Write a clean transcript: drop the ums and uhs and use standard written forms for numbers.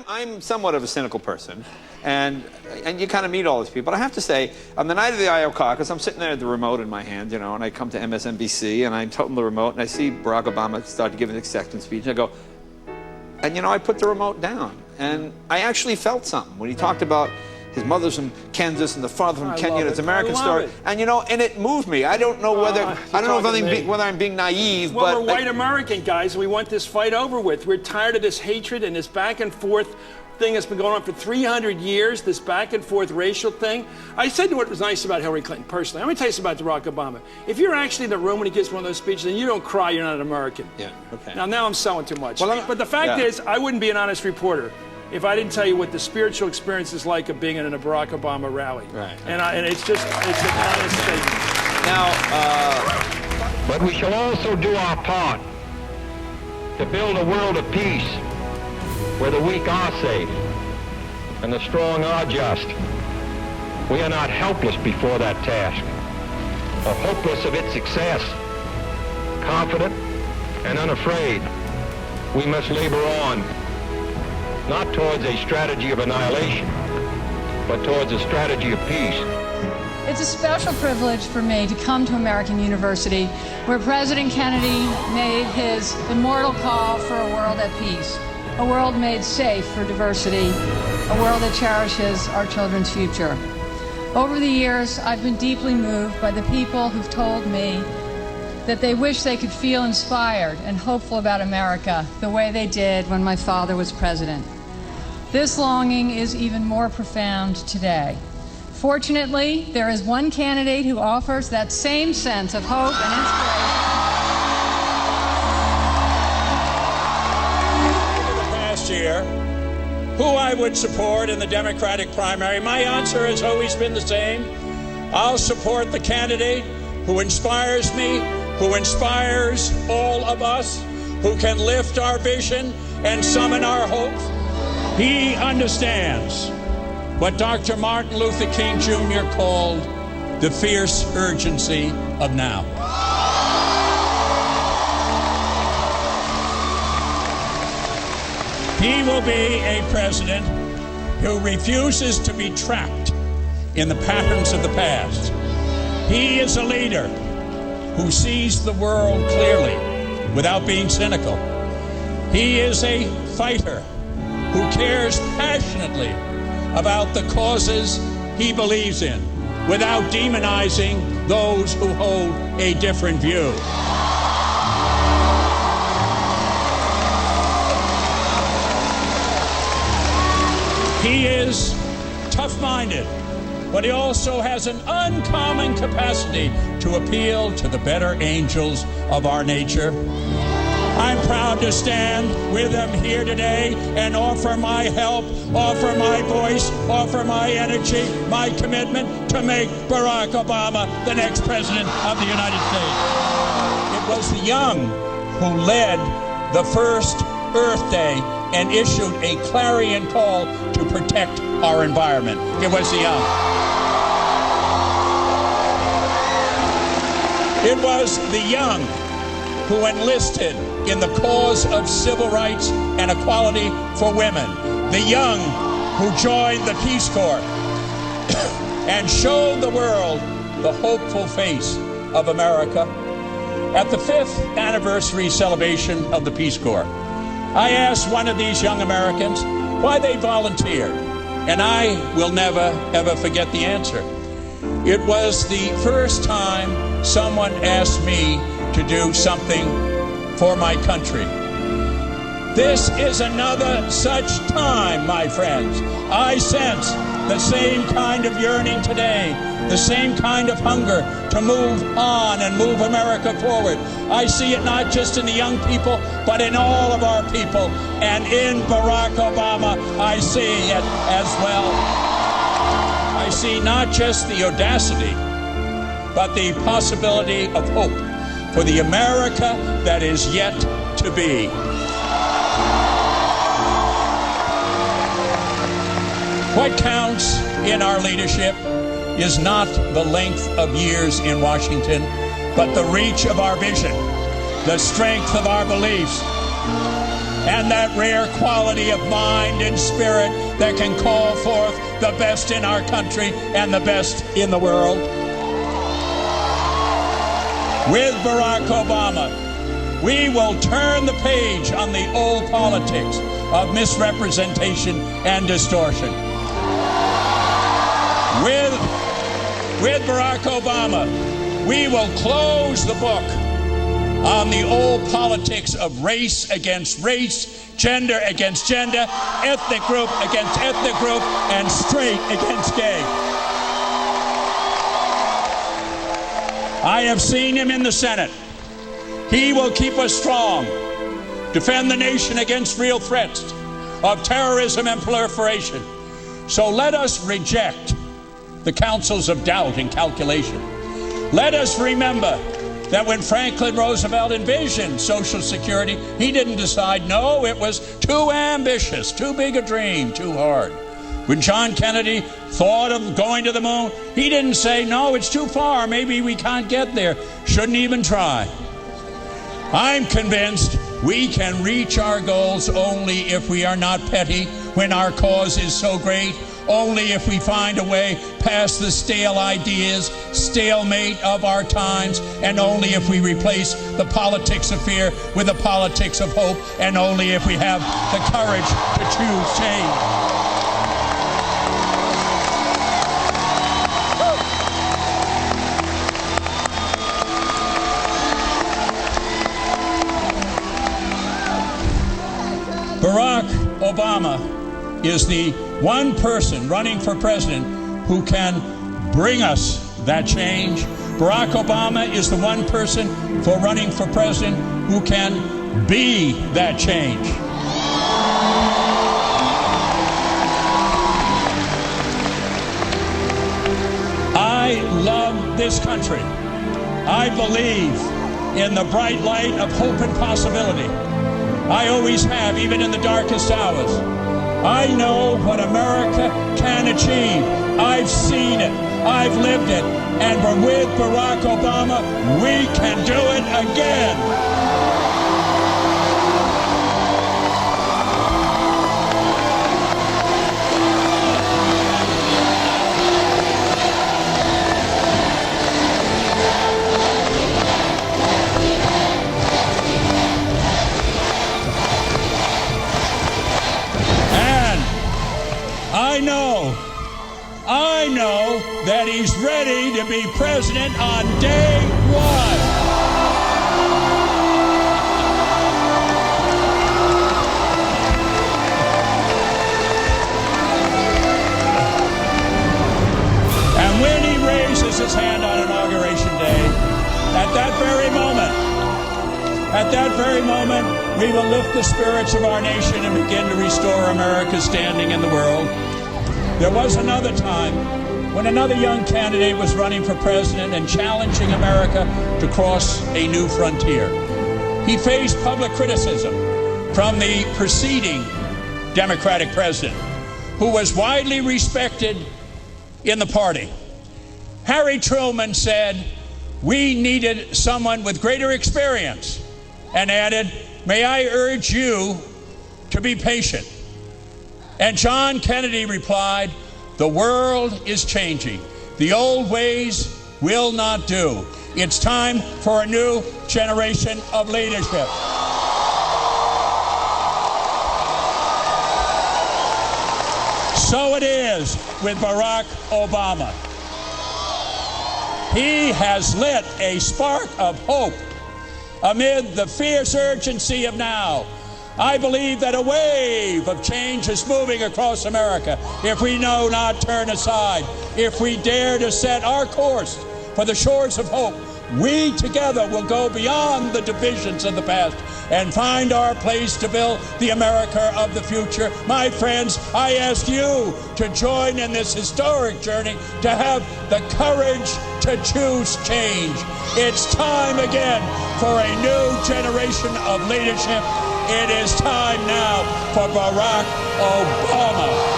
I'm somewhat of a cynical person, and you kind of meet all these people. But I have to say, on the night of the Iowa caucus, I'm sitting there with the remote in my hand, and I come to MSNBC, and I totem the remote, and I see Barack Obama start to give an acceptance speech, and I go, and I put the remote down, and I actually felt something when he talked about his mother's from Kansas and the father from Kenya. And it's an American story, and and it moved me. I don't know whether whether I'm being naive, well, but we're white American guys, and we want this fight over with. We're tired of this hatred and this back and forth thing that's been going on for 300 years. This back and forth racial thing. I said what was nice about Hillary Clinton personally. Let me tell you something about Barack Obama. If you're actually in the room when he gives one of those speeches and you don't cry, you're not an American. Yeah. Okay. Now I'm selling too much. Well, but the fact is, I wouldn't be an honest reporter if I didn't tell you what the spiritual experience is like of being in a Barack Obama rally. Right. And it's an honest statement. Now, but we shall also do our part to build a world of peace where the weak are safe and the strong are just. We are not helpless before that task, or hopeless of its success. Confident and unafraid, we must labor on, not towards a strategy of annihilation, but towards a strategy of peace. It's a special privilege for me to come to American University, where President Kennedy made his immortal call for a world at peace, a world made safe for diversity, a world that cherishes our children's future. Over the years, I've been deeply moved by the people who've told me that they wish they could feel inspired and hopeful about America the way they did when my father was president. This longing is even more profound today. Fortunately, there is one candidate who offers that same sense of hope and inspiration. Over the past year, who I would support in the Democratic primary, my answer has always been the same. I'll support the candidate who inspires me, who inspires all of us, who can lift our vision and summon our hopes. He understands what Dr. Martin Luther King Jr. called the fierce urgency of now. He will be a president who refuses to be trapped in the patterns of the past. He is a leader who sees the world clearly without being cynical. He is a fighter who cares passionately about the causes he believes in without demonizing those who hold a different view. He is tough-minded, but he also has an uncommon capacity to appeal to the better angels of our nature. I'm proud to stand with him here today and offer my help, offer my voice, offer my energy, my commitment to make Barack Obama the next president of the United States. It was the young who led the first Earth Day and issued a clarion call to protect our environment. It was the young. It was the young who enlisted in the cause of civil rights and equality for women. The young who joined the Peace Corps and showed the world the hopeful face of America. At the 5th anniversary celebration of the Peace Corps, I asked one of these young Americans why they volunteered, and I will never, ever forget the answer. It was the first time someone asked me to do something for my country. This is another such time, my friends. I sense the same kind of yearning today, the same kind of hunger to move on and move America forward. I see it not just in the young people, but in all of our people. And in Barack Obama, I see it as well. I see not just the audacity, but the possibility of hope for the America that is yet to be. What counts in our leadership is not the length of years in Washington, but the reach of our vision, the strength of our beliefs. and that rare quality of mind and spirit that can call forth the best in our country and the best in the world. With Barack Obama, we will turn the page on the old politics of misrepresentation and distortion. With Barack Obama, we will close the book on the old politics of race against race, gender against gender, ethnic group against ethnic group, and straight against gay. I have seen him in the Senate. He will keep us strong, defend the nation against real threats of terrorism and proliferation. So let us reject the counsels of doubt and calculation. Let us remember that when Franklin Roosevelt envisioned Social Security, he didn't decide, no, it was too ambitious, too big a dream, too hard. When John Kennedy thought of going to the moon, he didn't say, no, it's too far, maybe we can't get there, shouldn't even try. I'm convinced we can reach our goals only if we are not petty when our cause is so great, only if we find a way past the stale ideas, stalemate of our times, and only if we replace the politics of fear with the politics of hope, and only if we have the courage to choose change. Barack Obama is the one person running for president who can bring us that change. Barack Obama is the one person for running for president who can be that change. I love this country. I believe in the bright light of hope and possibility. I always have, even in the darkest hours. I know what America can achieve. I've seen it. I've lived it. And with Barack Obama, we can do it again. I know that he's ready to be president on day one. And when he raises his hand on Inauguration Day, at that very moment, we will lift the spirits of our nation and begin to restore America's standing in the world. There was another time when another young candidate was running for president and challenging America to cross a new frontier. He faced public criticism from the preceding Democratic president, who was widely respected in the party. Harry Truman said, we needed someone with greater experience, and added, may I urge you to be patient. And John Kennedy replied, the world is changing. The old ways will not do. It's time for a new generation of leadership. So it is with Barack Obama. He has lit a spark of hope amid the fierce urgency of now. I believe that a wave of change is moving across America if we know not turn aside, if we dare to set our course for the shores of hope. We together will go beyond the divisions of the past and find our place to build the America of the future. My friends, I ask you to join in this historic journey, to have the courage to choose change. It's time again for a new generation of leadership. It is time now for Barack Obama.